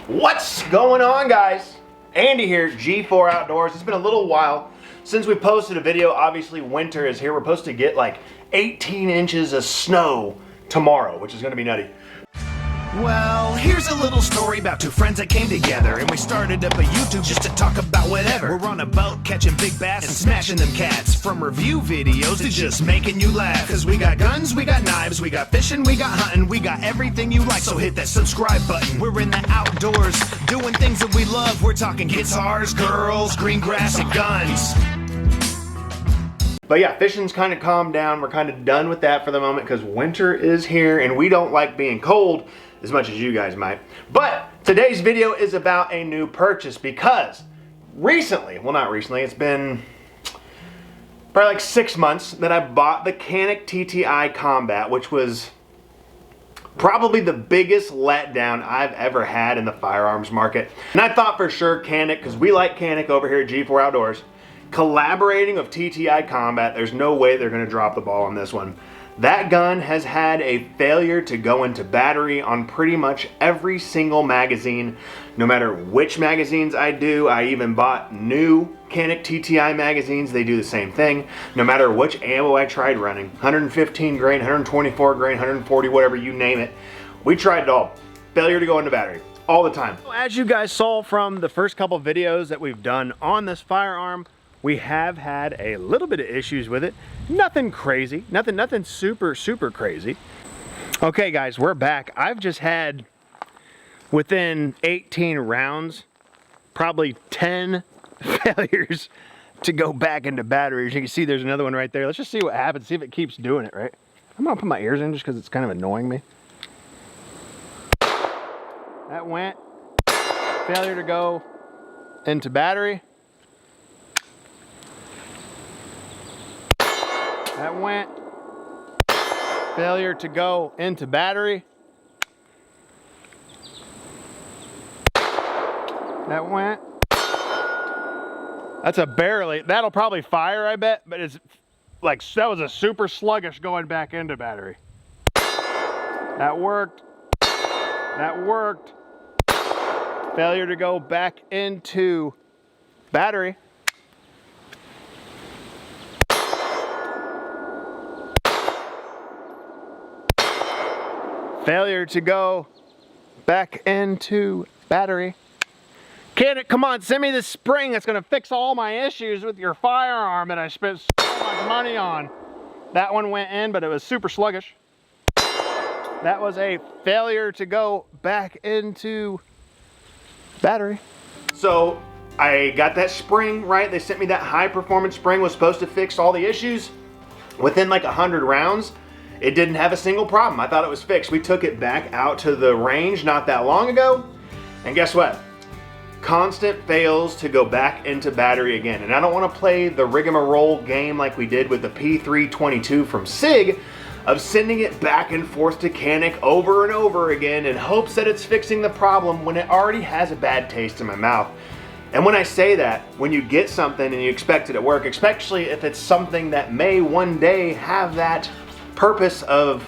What's going on, guys? Andy here, G4 Outdoors. It's been a little while since we posted a video. Obviously winter is here. We're supposed to get like 18 inches of snow tomorrow, which is gonna be nutty. Well, here's a little story about two friends that came together, and we started up a YouTube just to talk about whatever. We're on a boat catching big bass and smashing them cats, from review videos to just making you laugh. Cause we got guns, we got knives, we got fishing, we got hunting, we got everything you like, so hit that subscribe button. We're in the outdoors, doing things that we love. We're talking guitars, girls, green grass, and guns. But yeah, fishing's kind of calmed down. We're kind of done with that for the moment because winter is here and we don't like being cold as much as you guys might. But today's video is about a new purchase because recently, well not recently, it's been probably like 6 months that I bought the Canik TTI Combat, which was probably the biggest letdown I've ever had in the firearms market. And I thought for sure Canik, because we like Canik over here at G4 Outdoors, collaborating with TTI Combat, there's no way they're going to drop the ball on this one. That gun has had a failure to go into battery on pretty much every single magazine. No matter which magazines I do, I even bought new Canik TTI magazines, they do the same thing. No matter which ammo I tried running, 115 grain, 124 grain, 140, whatever, you name it. We tried it all. Failure to go into battery. All the time. As you guys saw from the first couple videos that we've done on this firearm, we have had a little bit of issues with it. Nothing crazy, nothing super crazy. Okay guys, we're back. I've just had, within 18 rounds, probably 10 failures to go back into batteries. You can see there's another one right there. Let's just see what happens, see if it keeps doing it, right? I'm gonna put my ears in just because it's kind of annoying me. That went. Failure to go into battery. That went. Failure to go into battery. That went. That's a barely, that'll probably fire, I bet, but it's like, that was a super sluggish going back into battery. That worked. That worked. Failure to go back into battery. Failure to go back into battery. Canik, come on, send me this spring that's gonna fix all my issues with your firearm that I spent so much money on. That one went in, but it was super sluggish. That was a failure to go back into battery. So I got that spring, right? They sent me that high performance spring, was supposed to fix all the issues. Within like 100 rounds, it didn't have a single problem. I thought it was fixed. We took it back out to the range not that long ago, and guess what? Constant fails to go back into battery again. And I don't want to play the rigmarole game like we did with the P322 from SIG, of sending it back and forth to Canik over and over again in hopes that it's fixing the problem when it already has a bad taste in my mouth. And when I say that, when you get something and you expect it to work, especially if it's something that may one day have that purpose of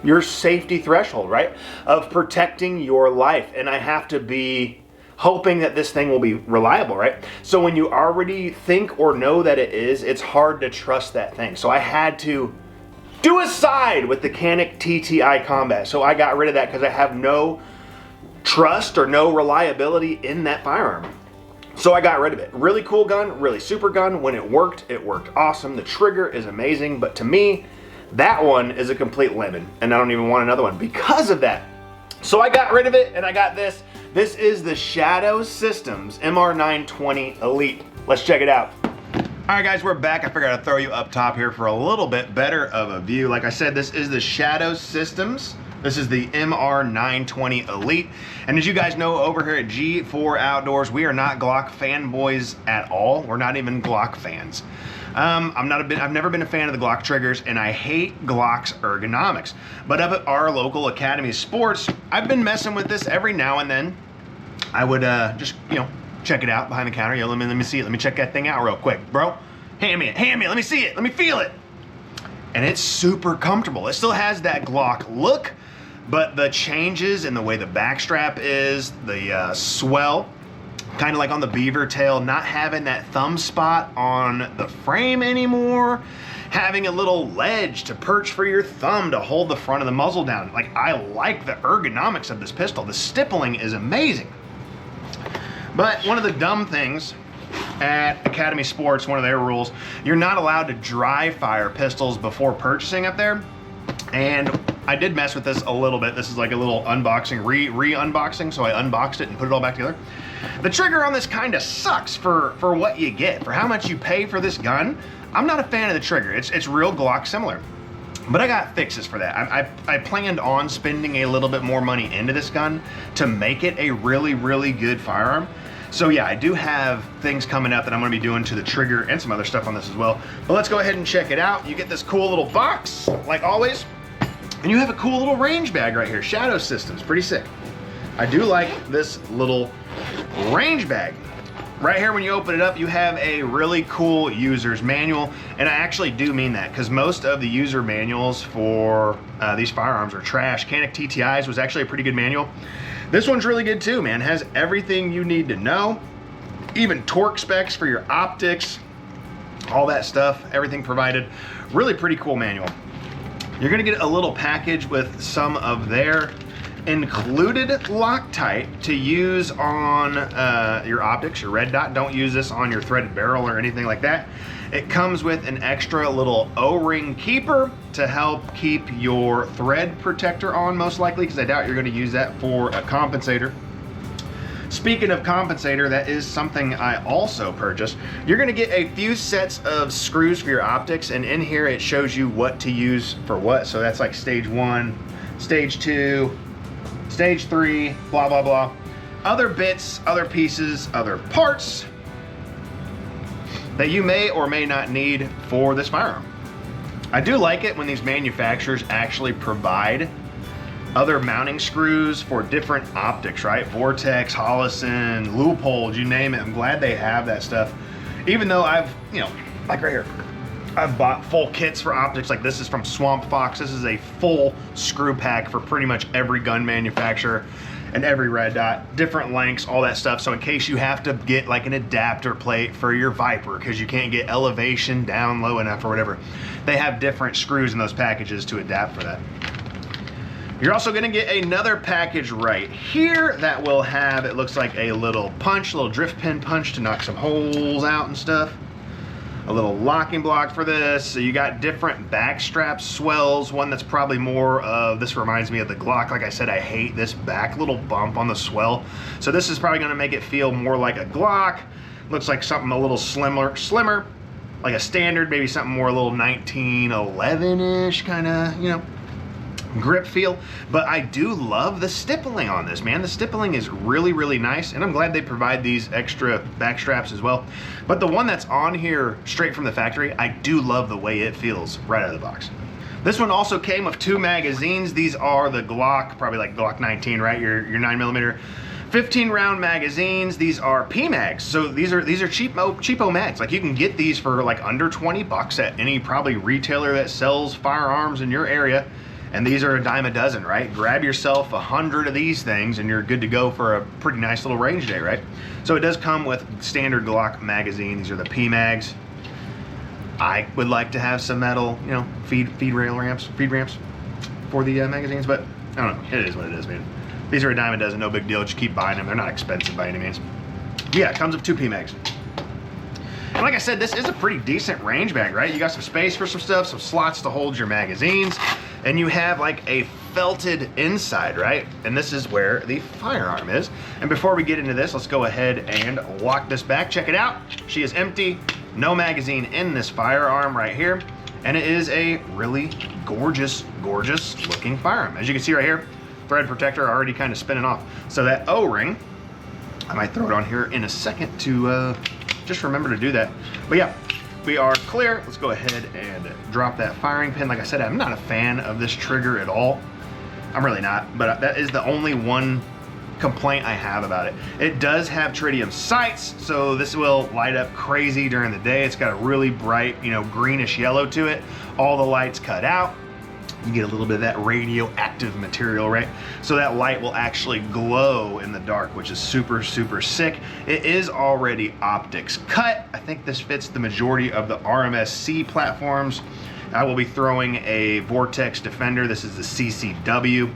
your safety threshold, right? Of protecting your life. And I have to be hoping that this thing will be reliable, right? So when you already think or know that it is, it's hard to trust that thing. So I had to do a side with the Canik TTI Combat. So I got rid of that because I have no trust or no reliability in that firearm. So I got rid of it. Really cool gun, really super gun. When it worked awesome. The trigger is amazing, but to me, that one is a complete lemon, and I don't even want another one because of that. So I got rid of it, and I got this. This is the ShadowSystems MR920 Elite. Let's check it out. All right, guys, we're back. I figured I'd throw you up top here for a little bit better of a view. Like I said, this is the ShadowSystems. This is the MR920 Elite. And as you guys know, over here at G4 Outdoors, we are not Glock fanboys at all. We're not even Glock fans. I've never been a fan of the Glock triggers, and I hate Glock's ergonomics. But up at our local Academy of Sports, I've been messing with this every now and then. I would just, check it out behind the counter. Let me see it. Let me check that thing out real quick, bro. Hand me it. Let me see it. Let me feel it. And it's super comfortable. It still has that Glock look, but the changes in the way the backstrap is, the swell, kind of like on the beaver tail, not having that thumb spot on the frame anymore, having a little ledge to perch for your thumb to hold the front of the muzzle down. Like, I like the ergonomics of this pistol. The stippling is amazing. But one of the dumb things at Academy Sports, one of their rules, you're not allowed to dry fire pistols before purchasing up there. And I did mess with this a little bit. This is like a little unboxing, re-unboxing, so I unboxed it and put it all back together. The trigger on this kind of sucks for what you get. For how much you pay for this gun, I'm not a fan of the trigger. It's real Glock similar. But I got fixes for that. I planned on spending a little bit more money into this gun to make it a really, really good firearm. So yeah, I do have things coming up that I'm gonna be doing to the trigger and some other stuff on this as well. But let's go ahead and check it out. You get this cool little box, like always, and you have a cool little range bag right here. ShadowSystems, pretty sick. I do like this little range bag. Right here, when you open it up, you have a really cool user's manual, and I actually do mean that, because most of the user manuals for these firearms are trash. Canik TTI's was actually a pretty good manual. This one's really good too, man. Has everything you need to know, even torque specs for your optics, all that stuff, everything provided. Really pretty cool manual. You're gonna get a little package with some of their included Loctite to use on your optics, your red dot. Don't use this on your threaded barrel or anything like that. It comes with an extra little O-ring keeper to help keep your thread protector on, most likely, because I doubt you're going to use that for a compensator. Speaking of compensator, that is something I also purchased. You're going to get a few sets of screws for your optics, and in here it shows you what to use for what. So that's like stage 1, stage 2, stage 3, blah, blah, blah. Other bits, other pieces, other parts that you may or may not need for this firearm. I do like it when these manufacturers actually provide other mounting screws for different optics, right? Vortex, Holosun, Loophole, you name it. I'm glad they have that stuff. Even though I've, like right here, I've bought full kits for optics. Like this is from Swamp Fox. This is a full screw pack for pretty much every gun manufacturer and every red dot, different lengths, all that stuff. So in case you have to get like an adapter plate for your Viper because you can't get elevation down low enough or whatever, they have different screws in those packages to adapt for that. You're also gonna get another package right here that will have, it looks like a little punch, a little drift pin punch to knock some holes out and stuff. A little locking block for this. So you got different backstrap swells. One that's probably more of, this reminds me of the Glock. Like I said, I hate this back little bump on the swell. So this is probably gonna make it feel more like a Glock. Looks like something a little slimmer, like a standard, maybe something more a little 1911-ish kind of, grip feel. But I do love the stippling on this, man. The stippling is really, really nice, and I'm glad they provide these extra back straps as well. But the one that's on here straight from the factory, I do love the way it feels right out of the box. This one also came with 2 magazines. These are the Glock, probably like Glock 19, right? Your 9mm 15 round magazines. These are PMags. So these are cheapo mags. Like you can get these for like under 20 bucks at any probably retailer that sells firearms in your area. And these are a dime a dozen, right? Grab yourself 100 of these things and you're good to go for a pretty nice little range day, right? So it does come with standard Glock magazine. These are the PMags. I would like to have some metal, feed ramps for the magazines, but I don't know, it is what it is, man. These are a dime a dozen, no big deal. Just keep buying them. They're not expensive by any means. Yeah, it comes with 2 PMags. And like I said, this is a pretty decent range bag, right? You got some space for some stuff, some slots to hold your magazines, and you have like a felted inside, right? And this is where the firearm is. And before we get into this, let's go ahead and lock this back. Check it out. She is empty, no magazine in this firearm right here. And it is a really gorgeous, gorgeous looking firearm. As you can see right here, thread protector already kind of spinning off. So that O-ring, I might throw it on here in a second to just remember to do that. But yeah, we are clear. Let's go ahead and drop that firing pin. Like I said, I'm not a fan of this trigger at all. I'm really not, but that is the only one complaint I have about it. It does have tritium sights, so this will light up crazy during the day. It's got a really bright, greenish yellow to it. All the lights cut out. You get a little bit of that radioactive material, right? So that light will actually glow in the dark, which is super, super sick. It is already optics cut. I think this fits the majority of the RMSC platforms. I will be throwing a Vortex Defender. This is the CCW.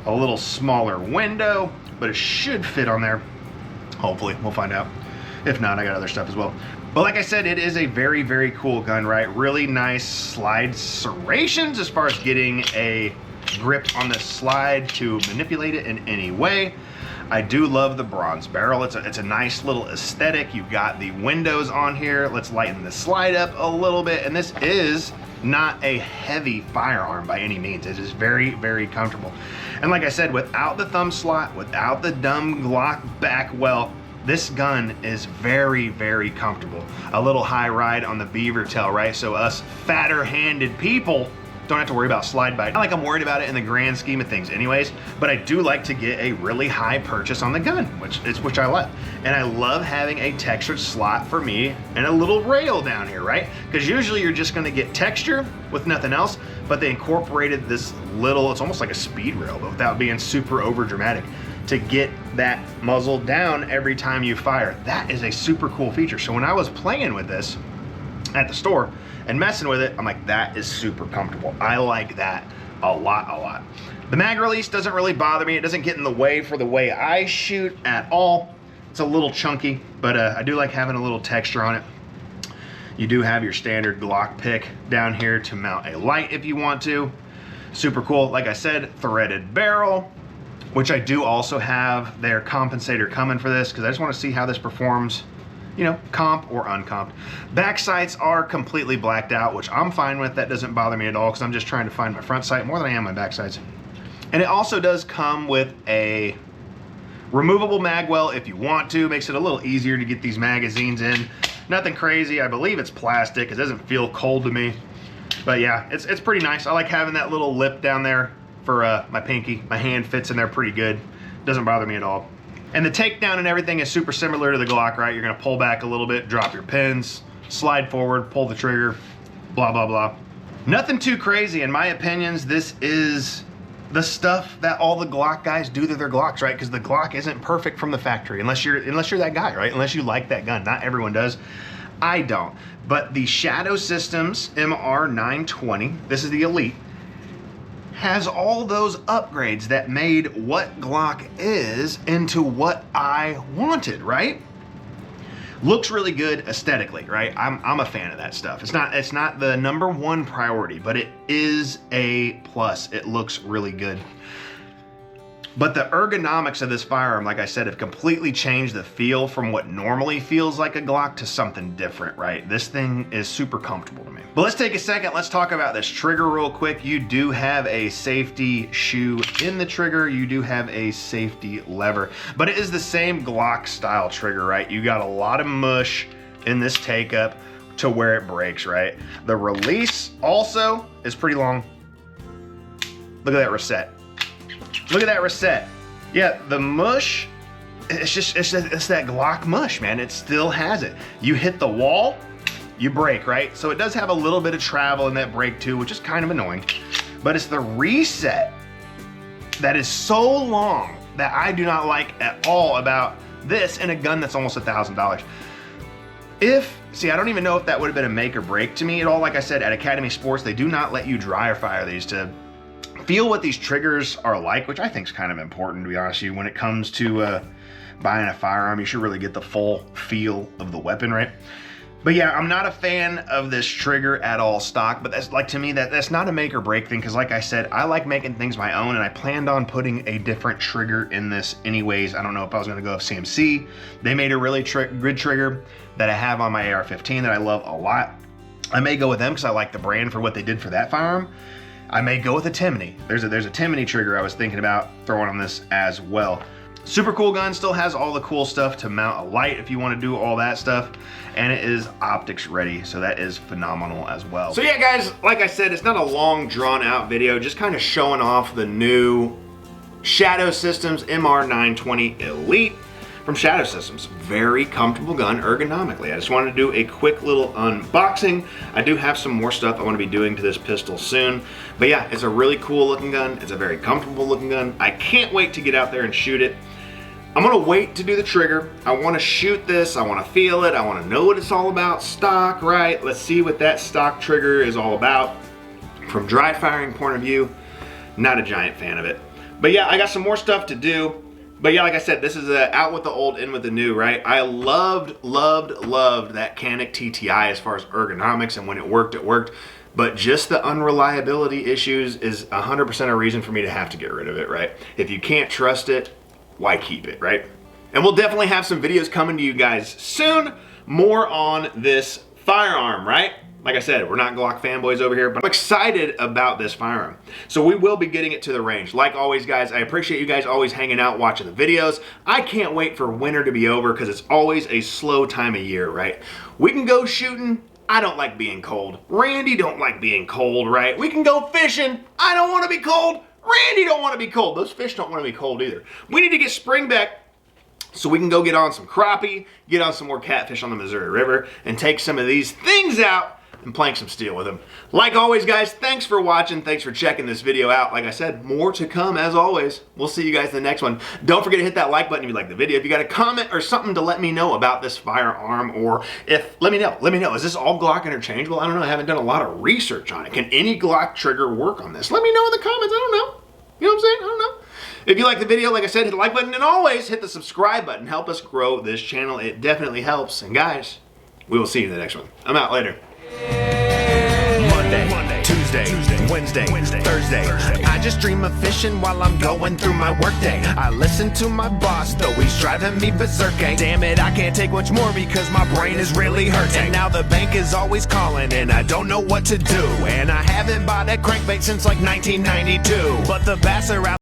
A little smaller window, but it should fit on there. Hopefully, we'll find out. If not, I got other stuff as well. But like I said, it is a very, very cool gun, right? Really nice slide serrations as far as getting a grip on the slide to manipulate it in any way. I do love the bronze barrel. It's a nice little aesthetic. You've got the windows on here. Let's lighten the slide up a little bit. And this is not a heavy firearm by any means. It is very, very comfortable. And like I said, without the thumb slot, without the dumb Glock back well, this gun is very, very comfortable. A little high ride on the beaver tail, right? So us fatter handed people don't have to worry about slide bite. Not like I'm worried about it in the grand scheme of things anyways, but I do like to get a really high purchase on the gun, which I love. And I love having a textured slot for me and a little rail down here, right? Because usually you're just gonna get texture with nothing else, but they incorporated this little, it's almost like a speed rail, but without being super over dramatic, to get that muzzle down every time you fire. That is a super cool feature. So when I was playing with this at the store and messing with it, I'm like, that is super comfortable. I like that a lot. The mag release doesn't really bother me. It doesn't get in the way for the way I shoot at all. It's a little chunky, but I do like having a little texture on it. You do have your standard Glock pick down here to mount a light if you want to. Super cool. Like I said, threaded barrel, which I do also have their compensator coming for this because I just want to see how this performs, you know, comp or uncomped. Back sights are completely blacked out, which I'm fine with. That doesn't bother me at all because I'm just trying to find my front sight more than I am my back sights. And it also does come with a removable mag well if you want to. Makes it a little easier to get these magazines in. Nothing crazy. I believe it's plastic. It doesn't feel cold to me. But yeah, it's pretty nice. I like having that little lip down there for my pinky. My hand fits in there pretty good. Doesn't bother me at all. And the takedown and everything is super similar to the Glock, right? You're gonna pull back a little bit, drop your pins, slide forward, pull the trigger, blah, blah, blah. Nothing too crazy in my opinions. This is the stuff that all the Glock guys do to their Glocks, right? Because the Glock isn't perfect from the factory unless you're that guy, right? Unless you like that gun. Not everyone does. I don't. But the ShadowSystems MR920, this is the Elite, has all those upgrades that made what Glock is into what I wanted, right? Looks really good aesthetically, right? I'm a fan of that stuff. It's not the #1 priority, but it is a plus. It looks really good. But the ergonomics of this firearm, like I said, have completely changed the feel from what normally feels like a Glock to something different, right? This thing is super comfortable to me. But let's take a second. Let's talk about this trigger real quick. You do have a safety shoe in the trigger. You do have a safety lever, but it is the same Glock style trigger, right? You got a lot of mush in this take up to where it breaks, right? The release also is pretty long. Look at that reset. Look at that reset. Yeah, the mush, it's that Glock mush, man. It still has it. You hit the wall, you break, right? So it does have a little bit of travel in that break too, which is kind of annoying. But it's the reset that is so long that I do not like at all about this in a gun that's almost $1,000. See, I don't even know if that would have been a make or break to me at all. Like I said, at Academy Sports, they do not let you dry fire these to feel what these triggers are like, which I think is kind of important, to be honest with you. When it comes to buying a firearm, you should really get the full feel of the weapon, right? But yeah, I'm not a fan of this trigger at all stock, but that's like, to me, that's not a make or break thing, because like I said, I like making things my own, and I planned on putting a different trigger in this anyways. I don't know if I was gonna go with CMC. They made a really good trigger that I have on my AR-15 that I love a lot. I may go with them because I like the brand for what they did for that firearm. I may go with a Timney. There's a Timney trigger I was thinking about throwing on this as well. Super cool gun, still has all the cool stuff to mount a light if you want to do all that stuff, and it is optics ready, so that is phenomenal as well. So yeah guys, like I said, it's not a long drawn out video, just kind of showing off the new ShadowSystems MR920 Elite from ShadowSystems. Very comfortable gun ergonomically. I just wanted to do a quick little unboxing. I do have some more stuff I want to be doing to this pistol soon. But yeah, it's a really cool looking gun. It's a very comfortable looking gun. I can't wait to get out there and shoot it. I'm gonna wait to do the trigger. I wanna shoot this, I wanna feel it, I wanna know what it's all about. Stock, right? Let's see what that stock trigger is all about. From dry firing point of view, not a giant fan of it. But yeah, I got some more stuff to do. But yeah, like I said, this is out with the old, in with the new, right? I loved that Canik TTI as far as ergonomics, and when it worked, it worked. But just the unreliability issues is 100% a reason for me to have to get rid of it, right? If you can't trust it, why keep it, right? And we'll definitely have some videos coming to you guys soon. More on this firearm, right? Like I said, we're not Glock fanboys over here, but I'm excited about this firearm. So we will be getting it to the range. Like always, guys, I appreciate you guys always hanging out, watching the videos. I can't wait for winter to be over because it's always a slow time of year, right? We can go shooting. I don't like being cold. Randy don't like being cold, right? We can go fishing. I don't want to be cold. Randy don't want to be cold. Those fish don't want to be cold either. We need to get spring back so we can go get on some crappie, get on some more catfish on the Missouri River, and take some of these things out and plank some steel with them. Like always, guys, thanks for watching. Thanks for checking this video out. Like I said, more to come as always. We'll see you guys in the next one. Don't forget to hit that like button if you like the video. If you got a comment or something to let me know about this firearm, or let me know. Is this all Glock interchangeable? I don't know. I haven't done a lot of research on it. Can any Glock trigger work on this? Let me know in the comments. I don't know. You know what I'm saying? I don't know. If you like the video, like I said, hit the like button, and always hit the subscribe button. Help us grow this channel. It definitely helps. And guys, we will see you in the next one. I'm out. Later. Monday, Tuesday, Wednesday, Thursday. I just dream of fishing while I'm going through my workday. I listen to my boss, though he's driving me berserk. Damn it, I can't take much more because my brain is really hurting. And now the bank is always calling and I don't know what to do. And I haven't bought a crankbait since like 1992. But the bass are out.